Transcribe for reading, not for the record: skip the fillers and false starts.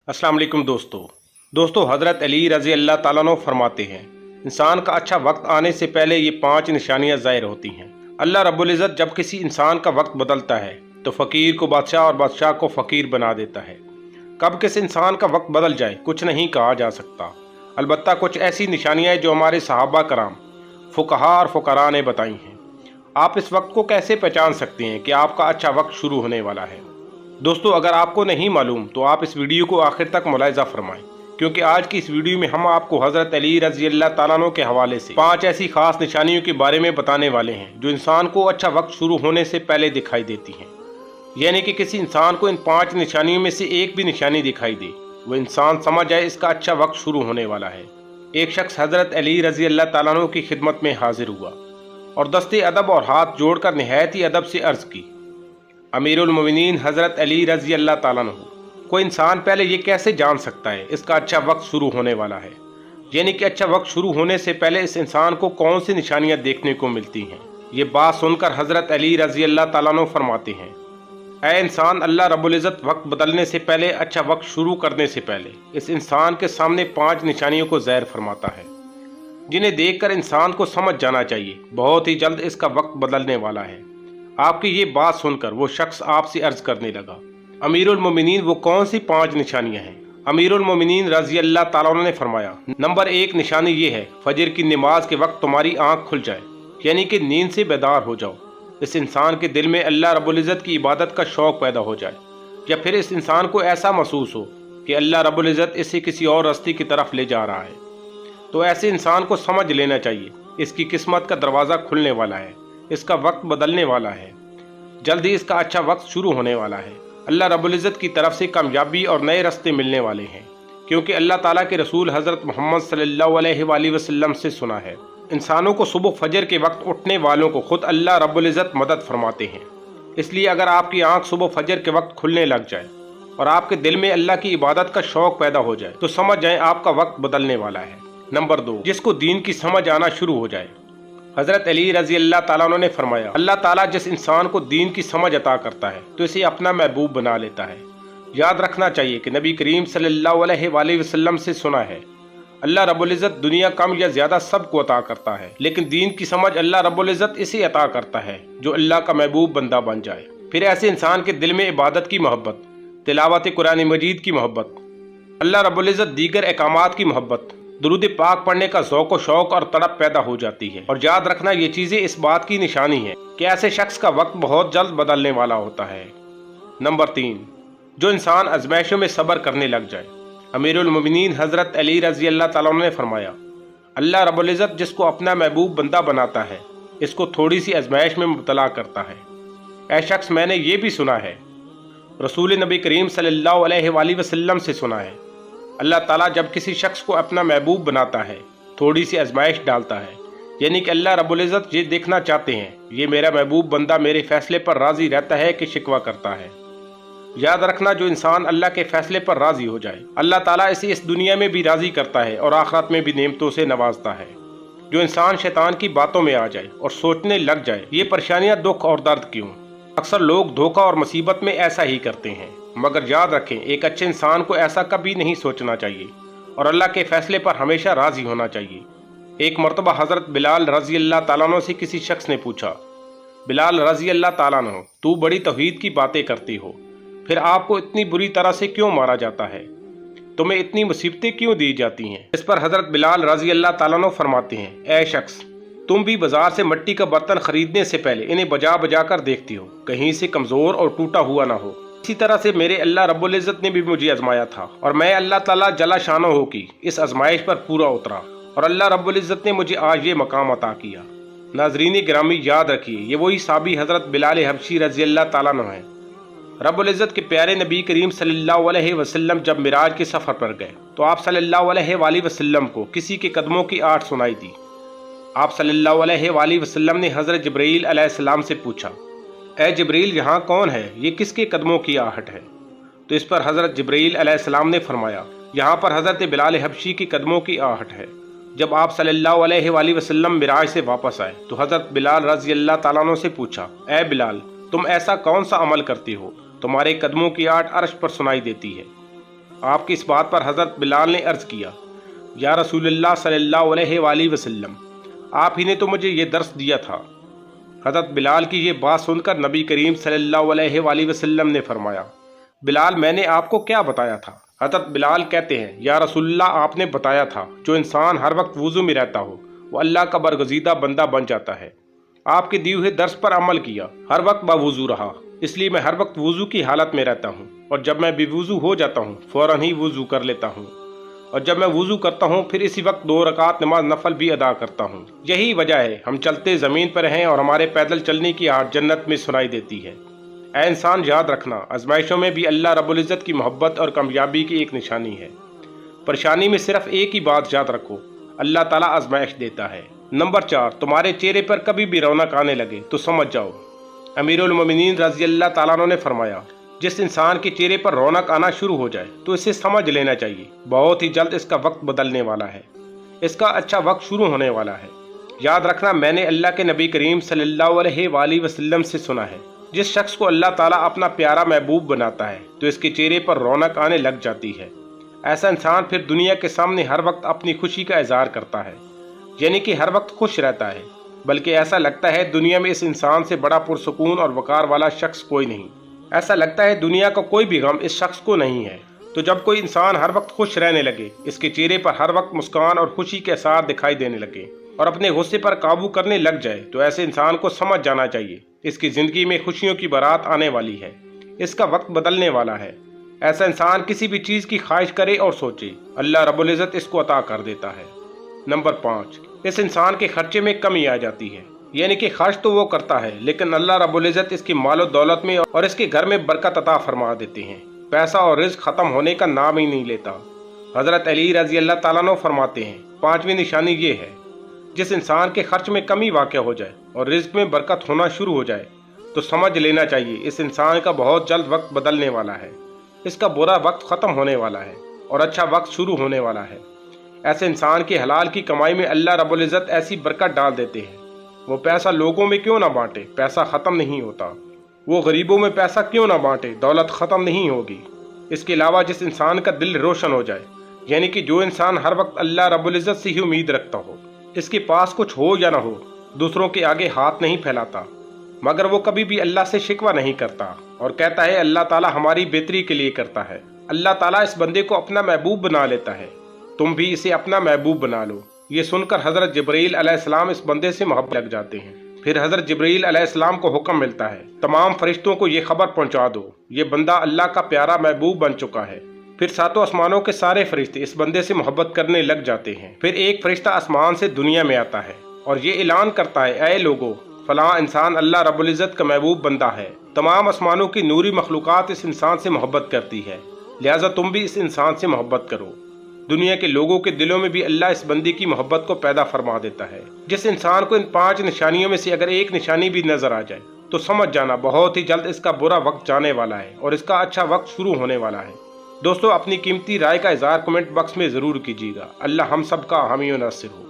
अस्सलाम वालेकुम दोस्तों हज़रत अली रज़ी अल्लाह ताला अन्हु फरमाते हैं, इंसान का अच्छा वक्त आने से पहले ये 5 निशानियां ज़ाहिर होती हैं। अल्लाह रब्बुल इज़्ज़त जब किसी इंसान का वक्त बदलता है तो फ़कीर को बादशाह और बादशाह को फ़कीर बना देता है। कब किस इंसान का वक्त बदल जाए कुछ नहीं कहा जा सकता। अलबत्ता कुछ ऐसी निशानियाँ जो हमारे सहाबा कराम, फ़ुक़हा और फ़ुक़रा ने बताई हैं। आप इस वक्त को कैसे पहचान सकते हैं कि आपका अच्छा वक्त शुरू होने वाला है? दोस्तों, अगर आपको नहीं मालूम तो आप इस वीडियो को आखिर तक मुलाहिज़ा फरमाएं, क्योंकि आज की इस वीडियो में हम आपको हज़रत अली रज़ी अल्लाह ताला अन्हु के हवाले से 5 ऐसी खास निशानियों के बारे में बताने वाले हैं जो इंसान को अच्छा वक्त शुरू होने से पहले दिखाई देती हैं। यानी कि किसी इंसान को इन 5 निशानियों में से एक भी निशानी दिखाई दे, वो इंसान समझ जाए इसका अच्छा वक्त शुरू होने वाला है। एक शख्स हज़रत अली रज़ी अल्लाह ताला अन्हु की खिदमत में हाजिर हुआ और दस्ते अदब और हाथ जोड़कर निहायत ही अदब से अर्ज़ की, अमीरुल मोमिनीन हज़रत अली रज़ी अल्लाह ताला अन्हु, कोई इंसान पहले ये कैसे जान सकता है इसका अच्छा वक्त शुरू होने वाला है? यानी कि अच्छा वक्त शुरू होने से पहले इस इंसान को कौन सी निशानियां देखने को मिलती हैं? ये बात सुनकर हज़रत अली रज़ी अल्लाह ताला अन्हु फरमाते हैं, ऐ इंसान, अल्लाह रब्बुल इज़्ज़त वक्त बदलने से पहले, अच्छा वक्त शुरू करने से पहले इस इंसान के सामने 5 निशानियों को ज़ाहिर फरमाता है, जिन्हें देखकर इंसान को समझ जाना चाहिए बहुत ही जल्द इसका वक्त बदलने वाला है। आपकी ये बात सुनकर वो शख्स आपसे अर्ज करने लगा, अमीरुल मोमिनीन वो कौन सी 5 निशानियां हैं? अमीरुल मोमिनीन रज़ी अल्लाह ताला अन्हु ने फरमाया, नंबर 1 निशानी ये है, फजर की नमाज के वक्त तुम्हारी आंख खुल जाए, यानी कि नींद से बेदार हो जाओ। इस इंसान के दिल में अल्लाह रब्बुल इज़्ज़त की इबादत का शौक़ पैदा हो जाए, या फिर इस इंसान को ऐसा महसूस हो कि अल्लाह रब्बुल इज़्ज़त इसे किसी और रस्ते की तरफ ले जा रहा है, तो ऐसे इंसान को समझ लेना चाहिए इसकी किस्मत का दरवाज़ा खुलने वाला है, इसका वक्त बदलने वाला है, जल्द ही इसका अच्छा वक्त शुरू होने वाला है। अल्लाह रब्बुल इज़्ज़त की तरफ से कामयाबी और नए रास्ते मिलने वाले हैं, क्योंकि अल्लाह ताला के रसूल हज़रत मोहम्मद सल्लल्लाहु अलैहि वसल्लम से सुना है, इंसानों को सुबह फजर के वक्त उठने वालों को खुद अल्लाह रब्बुल इज़्ज़त मदद फरमाते हैं। इसलिए अगर आपकी आंख सुबह फजर के वक्त खुलने लग जाए और आपके दिल में अल्लाह की इबादत का शौक़ पैदा हो जाए तो समझ जाएं आपका वक्त बदलने वाला है। नंबर 2, जिसको दीन की समझ आना शुरू हो जाए। हज़रत अली रज़ी अल्लाह ताला अन्हु ने फरमाया, अल्लाह ताला जिस इंसान को दीन की समझ अता करता है तो इसे अपना महबूब बना लेता है। याद रखना चाहिए कि नबी करीम सल्लल्लाहु अलैहि वसल्लम से सुना है, अल्लाह रब्बुल इज़्ज़त दुनिया कम या ज़्यादा सबको अता करता है, लेकिन दीन की समझ अल्लाह रब्बुल इज़्ज़त इसे अता करता है जो अल्लाह का महबूब बंदा बन जाए। फिर ऐसे इंसान के दिल में इबादत की मोहब्बत, तिलावत कुरान मजीद की मोहब्बत, अल्लाह रब्बुल इज़्ज़त दीगर अहकामात की मोहब्बत, दुरूद पाक पढ़ने का ज़ौक़ व शौक़ और तड़प पैदा हो जाती है। और याद रखना ये चीज़ें इस बात की निशानी है कि ऐसे शख्स का वक्त बहुत जल्द बदलने वाला होता है। नंबर 3, जो इंसान आजमाइशों में सब्र करने लग जाए। अमीरुल मोमिनीन हज़रत अली रज़ी अल्लाह ताला अन्हु ने फरमाया, अल्लाह रब्बुल इज़्ज़त जिसको अपना महबूब बंदा बनाता है इसको थोड़ी सी आजमाइश में मुब्तला करता है। ऐ शख्स, मैंने ये भी सुना है, रसूल नबी करीम सल्लल्लाहु अलैहि वसल्लम से सुना है, अल्लाह ताला जब किसी शख्स को अपना महबूब बनाता है थोड़ी सी आजमाइश डालता है, यानी कि अल्लाह रब्बुल इज़्ज़त ये देखना चाहते हैं ये मेरा महबूब बंदा मेरे फैसले पर राज़ी रहता है कि शिकवा करता है। याद रखना, जो इंसान अल्लाह के फैसले पर राज़ी हो जाए अल्लाह ताला इसे इस दुनिया में भी राज़ी करता है और आखिरत में भी नेमतों से नवाजता है। जो इंसान शैतान की बातों में आ जाए और सोचने लग जाए ये परेशानियाँ, दुख और दर्द क्यों, अक्सर लोग धोखा और मुसीबत में ऐसा ही करते हैं, मगर याद रखें एक अच्छे इंसान को ऐसा कभी नहीं सोचना चाहिए और अल्लाह के फैसले पर हमेशा राज़ी होना चाहिए। एक मरतबा हज़रत बिलाल रज़ी अल्लाह ताला अन्हु से किसी शख्स ने पूछा, बिलाल रज़ी अल्लाह ताला अन्हु, तू बड़ी तौहीद की बातें करती हो, फिर आपको इतनी बुरी तरह से क्यों मारा जाता है, तुम्हें इतनी मुसीबतें क्यों दी जाती हैं? इस पर हज़रत बिलाल रज़ी अल्लाह ताला अन्हु फरमाते हैं, ऐ शख्स, तुम भी बाजार से मिट्टी का बर्तन खरीदने से पहले इन्हें बजा बजा कर देखती हो, कहीं से कमज़ोर और टूटा हुआ ना हो। इसी तरह से मेरे अल्लाह रब्बुल इज़्ज़त ने भी मुझे आजमाया था और मैं अल्लाह ताला जला शानो हो की इस आजमाइश पर पूरा उतरा और अल्लाह रब्बुल इज़्ज़त ने मुझे आज ये मकाम अता किया। नाज़रीन गिरामी, याद रखिए ये वही साबी हज़रत बिलाल हबशी रज़ी अल्लाह ताला अन्हु हैं। रब्बुल इज़्ज़त के प्यारे नबी करीम सल्लल्लाहु अलैहि वसल्लम जब मिराज के सफ़र पर गए तो आप सल्लल्लाहु अलैहि वसल्लम को किसी के कदमों की आहट सुनाई दी। आप सल्लल्लाहु अलैहि वसल्लम ने हज़रत जिब्रील अलैहिस्सलाम से पूछा, ऐ जिब्रील, यहाँ कौन है, ये किसके कदमों की आहट है? तो इस पर हज़रत जिब्रील अलैहिस्सलाम ने फरमाया, यहाँ पर हज़रत बिलाल हबशी के कदमों की आहट है। जब आप सल्लल्लाहु अलैहि वसल्लम मिराज से वापस आए तो हज़रत बिलाल रज़ी अल्लाह ताला अन्हु से पूछा, ऐ बिलाल, तुम ऐसा कौन सा अमल करती हो तुम्हारे कदमों की आहट अर्श पर सुनाई देती है? آپ کی اس بات پر حضرت بلال نے عرض کیا، یا رسول اللہ صلی اللہ علیہ وآلہ وسلم، آپ ہی نے تو مجھے یہ درس دیا تھا۔ حضرت بلال کی یہ بات سن کر نبی کریم صلی اللہ علیہ وآلہ وسلم نے فرمایا، بلال میں نے آپ کو کیا بتایا تھا؟ حضرت بلال کہتے ہیں، یا رسول اللہ آپ نے بتایا تھا جو انسان ہر وقت وضو میں رہتا ہو وہ اللہ کا برگزیدہ بندہ بن جاتا ہے۔ آپ کے دیے ہوئے درس پر عمل کیا، ہر وقت باوضو رہا، اس لیے میں ہر وقت وضو کی حالت میں رہتا ہوں، اور جب میں بے وضو ہو جاتا ہوں فوراً ہی وضو کر لیتا ہوں، اور جب میں وضو کرتا ہوں پھر اسی وقت 2 رکعت نماز نفل بھی ادا کرتا ہوں۔ یہی وجہ ہے ہم چلتے زمین پر ہیں اور ہمارے پیدل چلنے کی آہٹ جنت میں سنائی دیتی ہے۔ اے انسان یاد رکھنا، آزمائشوں میں بھی اللہ رب العزت کی محبت اور کامیابی کی ایک نشانی ہے۔ پریشانی میں صرف ایک ہی بات یاد رکھو، اللہ تعالیٰ آزمائش دیتا ہے۔ نمبر 4، تمہارے چہرے پر کبھی بھی رونق آنے لگے تو سمجھ جاؤ، امیر المومنین رضی اللہ تعالیٰ عنہ نے فرمایا، جس انسان کے چہرے پر رونق آنا شروع ہو جائے تو اسے سمجھ لینا چاہیے بہت ہی جلد اس کا وقت بدلنے والا ہے، اس کا اچھا وقت شروع ہونے والا ہے۔ یاد رکھنا، میں نے اللہ کے نبی کریم صلی اللہ علیہ وآلہ وسلم سے سنا ہے، جس شخص کو اللہ تعالیٰ اپنا پیارا محبوب بناتا ہے تو اس کے چہرے پر رونق آنے لگ جاتی ہے۔ ایسا انسان پھر دنیا کے سامنے ہر وقت اپنی خوشی کا اظہار کرتا ہے، یعنی کہ ہر وقت خوش رہتا ہے، بلکہ ایسا لگتا ہے دنیا میں اس انسان سے بڑا پرسکون اور وقار والا شخص کوئی نہیں۔ ایسا لگتا ہے دنیا کا کوئی بھی غم اس شخص کو نہیں ہے۔ تو جب کوئی انسان ہر وقت خوش رہنے لگے، اس کے چہرے پر ہر وقت مسکان اور خوشی کے اثار دکھائی دینے لگے اور اپنے غصے پر قابو کرنے لگ جائے، تو ایسے انسان کو سمجھ جانا چاہیے اس کی زندگی میں خوشیوں کی بارات آنے والی ہے، اس کا وقت بدلنے والا ہے۔ ایسا انسان کسی بھی چیز کی خواہش کرے اور سوچے، اللہ رب العزت اس کو عطا کر دیتا ہے۔ نمبر 5، اس انسان کے خرچے میں کمی آ جاتی ہے، یعنی کہ خرچ تو وہ کرتا ہے لیکن اللہ رب العزت اس کی مال و دولت میں اور اس کے گھر میں برکت عطا فرما دیتے ہیں، پیسہ اور رزق ختم ہونے کا نام ہی نہیں لیتا۔ حضرت علی رضی اللہ تعالیٰ عنہ فرماتے ہیں، 5ویں نشانی یہ ہے، جس انسان کے خرچ میں کمی واقع ہو جائے اور رزق میں برکت ہونا شروع ہو جائے تو سمجھ لینا چاہیے اس انسان کا بہت جلد وقت بدلنے والا ہے، اس کا برا وقت ختم ہونے والا ہے اور اچھا وقت شروع ہونے والا ہے۔ ایسے انسان کے حلال کی کمائی میں اللہ رب العزت ایسی برکت ڈال دیتے ہیں، وہ پیسہ لوگوں میں کیوں نہ بانٹے، پیسہ ختم نہیں ہوتا، وہ غریبوں میں پیسہ کیوں نہ بانٹے، دولت ختم نہیں ہوگی۔ اس کے علاوہ جس انسان کا دل روشن ہو جائے، یعنی کہ جو انسان ہر وقت اللہ رب العزت سے ہی امید رکھتا ہو، اس کے پاس کچھ ہو یا نہ ہو، دوسروں کے آگے ہاتھ نہیں پھیلاتا، مگر وہ کبھی بھی اللہ سے شکوہ نہیں کرتا اور کہتا ہے اللہ تعالیٰ ہماری بہتری کے لیے کرتا ہے۔ اللہ تعالیٰ اس بندے کو اپنا محبوب بنا لیتا ہے، تم بھی اسے اپنا محبوب بنا لو۔ یہ سن کر حضرت جبرائیل علیہ السلام اس بندے سے محبت لگ جاتے ہیں۔ پھر حضرت جبرائیل علیہ السلام کو حکم ملتا ہے، تمام فرشتوں کو یہ خبر پہنچا دو، یہ بندہ اللہ کا پیارا محبوب بن چکا ہے۔ پھر 7 آسمانوں کے سارے فرشتے اس بندے سے محبت کرنے لگ جاتے ہیں۔ پھر ایک فرشتہ آسمان سے دنیا میں آتا ہے اور یہ اعلان کرتا ہے، اے لوگو، فلاں انسان اللہ رب العزت کا محبوب بندہ ہے، تمام آسمانوں کی نوری مخلوقات اس انسان سے محبت کرتی ہے، لہٰذا تم بھی اس انسان سے محبت کرو۔ دنیا کے لوگوں کے دلوں میں بھی اللہ اس بندے کی محبت کو پیدا فرما دیتا ہے۔ جس انسان کو ان 5 نشانیوں میں سے اگر ایک نشانی بھی نظر آ جائے تو سمجھ جانا بہت ہی جلد اس کا برا وقت جانے والا ہے اور اس کا اچھا وقت شروع ہونے والا ہے۔ دوستو، اپنی قیمتی رائے کا اظہار کمنٹ باکس میں ضرور کیجیے گا۔ اللہ ہم سب کا حامی و ناصر ہو۔